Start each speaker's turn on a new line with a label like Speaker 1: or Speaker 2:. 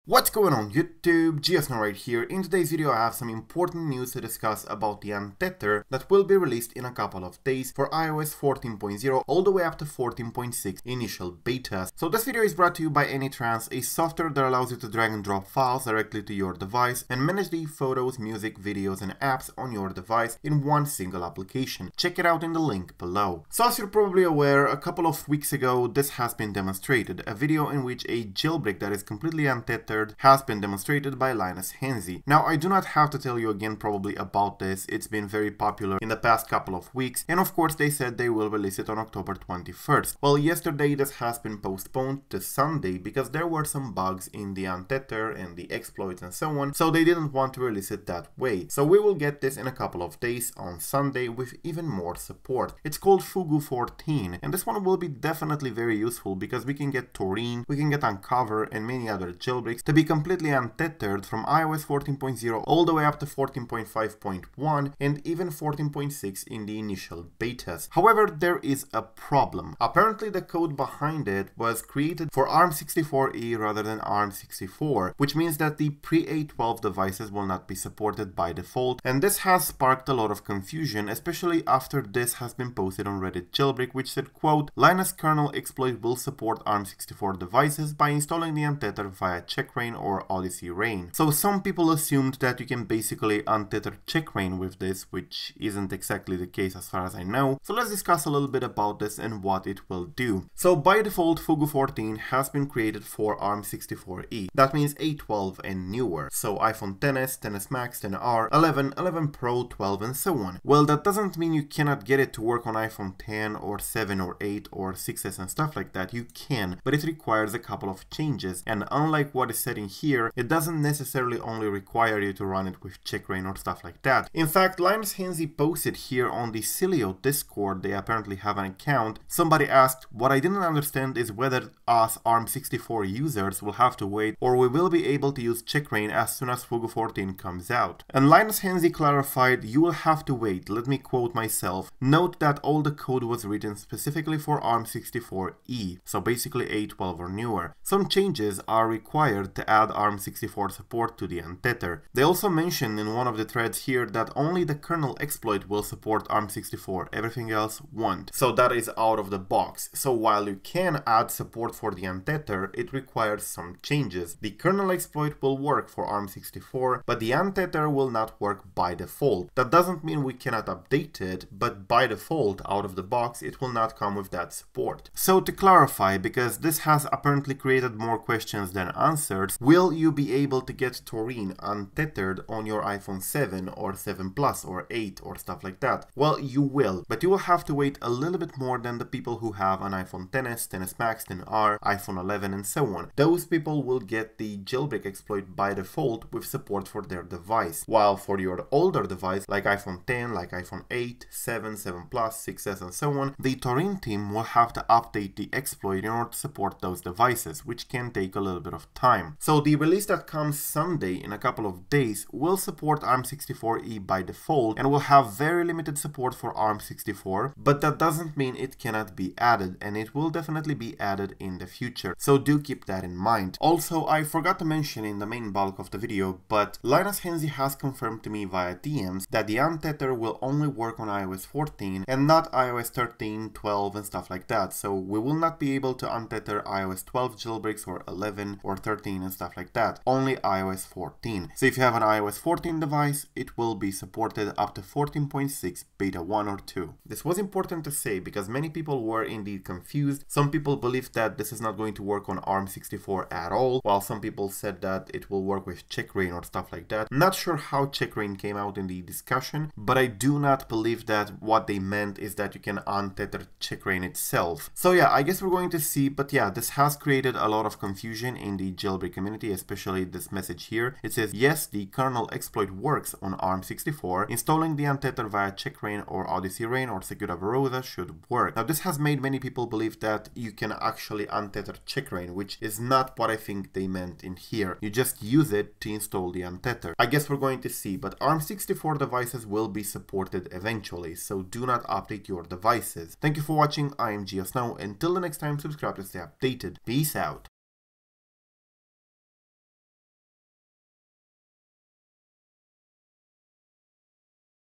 Speaker 1: What's going on YouTube, GeoSnow right here. In today's video I have some important news to discuss about the Untethered that will be released in a couple of days for iOS 14.0 all the way up to 14.6 initial betas. So this video is brought to you by AnyTrans, a software that allows you to drag and drop files directly to your device and manage the photos, music, videos and apps on your device in one single application. Check it out in the link below. So as you're probably aware, a couple of weeks ago this has been demonstrated, a video in which a jailbreak that is completely untethered has been demonstrated by Linus Henze. Now I do not have to tell you again probably about this, it's been very popular in the past couple of weeks, and of course they said they will release it on October 21st. Well, yesterday this has been postponed to Sunday because there were some bugs in the Untethered and the exploits and so on, so they didn't want to release it that way. So we will get this in a couple of days on Sunday with even more support. It's called Fugu 14, and this one will be definitely very useful because we can get Taurine, we can get Uncover and many other jailbreaks to be completely untethered from iOS 14.0 all the way up to 14.5.1 and even 14.6 in the initial betas. However, there is a problem. Apparently the code behind it was created for ARM64 rather than ARM64, which means that the pre-A12 devices will not be supported by default, and this has sparked a lot of confusion, especially after this has been posted on Reddit Jailbreak, which said, quote, Linus kernel exploit will support ARM64 devices by installing the Untethered via checkra or Odyssey Rain. So some people assumed that you can basically untether checkra with this, which isn't exactly the case as far as I know. So let's discuss a little bit about this and what it will do. So by default, Fugu 14 has been created for ARM64 That means A12 and newer. So iPhone XS, XS Max, XR, 11, 11 Pro, 12 and so on. Well, that doesn't mean you cannot get it to work on iPhone 10 or 7 or 8 or 6s and stuff like that. You can, but it requires a couple of changes, and unlike what is said in here, it doesn't necessarily only require you to run it with checkra or stuff like that. In fact, Linus Henze posted here on the Cilio Discord, they apparently have an account. Somebody asked, what I didn't understand is whether us ARM64 users will have to wait or we will be able to use checkra as soon as Fugu 14 comes out. And Linus Henze clarified, you will have to wait, let me quote myself, note that all the code was written specifically for ARM64 so basically A12 or newer. Some changes are required to add ARM64 support to the Untethered. They also mentioned in one of the threads here that only the kernel exploit will support ARM64, everything else won't. So that is out of the box. So while you can add support for the Untethered, it requires some changes. The kernel exploit will work for ARM64, but the Untethered will not work by default. That doesn't mean we cannot update it, but by default, out of the box, it will not come with that support. So to clarify, because this has apparently created more questions than answers, will you be able to get Taurine untethered on your iPhone 7 or 7 Plus or 8 or stuff like that? Well, you will, but you will have to wait a little bit more than the people who have an iPhone XS, XS Max, XR, iPhone 11 and so on. Those people will get the jailbreak exploit by default with support for their device, while for your older device like iPhone 10, like iPhone 8, 7, 7 Plus, 6s and so on, the Taurine team will have to update the exploit in order to support those devices, which can take a little bit of time. So the release that comes Sunday in a couple of days will support ARM64 by default and will have very limited support for ARM64, but that doesn't mean it cannot be added, and it will definitely be added in the future, so do keep that in mind. Also, I forgot to mention in the main bulk of the video, but Linus Henze has confirmed to me via DMs that the Untethered will only work on iOS 14 and not iOS 13, 12 and stuff like that, so we will not be able to untether iOS 12 jailbreaks or 11 or 13 and stuff like that, only iOS 14. So if you have an iOS 14 device, it will be supported up to 14.6 beta 1 or 2. This was important to say because many people were indeed confused. Some people believed that this is not going to work on ARM64 at all, while some people said that it will work with checkra or stuff like that. Not sure how checkra came out in the discussion, but I do not believe that what they meant is that you can untether checkra itself. So yeah, I guess we're going to see, but yeah, this has created a lot of confusion in the jailbreak community, especially this message here. It says, yes, the kernel exploit works on ARM64. Installing the Untethered via checkra or Odyssey Rain or Secura Verosa should work. Now this has made many people believe that you can actually untether checkra, which is not what I think they meant in here. You just use it to install the Untethered. I guess we're going to see, but ARM64 devices will be supported eventually, so do not update your devices. Thank you for watching, I am GeoSnow. Until the next time, subscribe to stay updated. Peace out.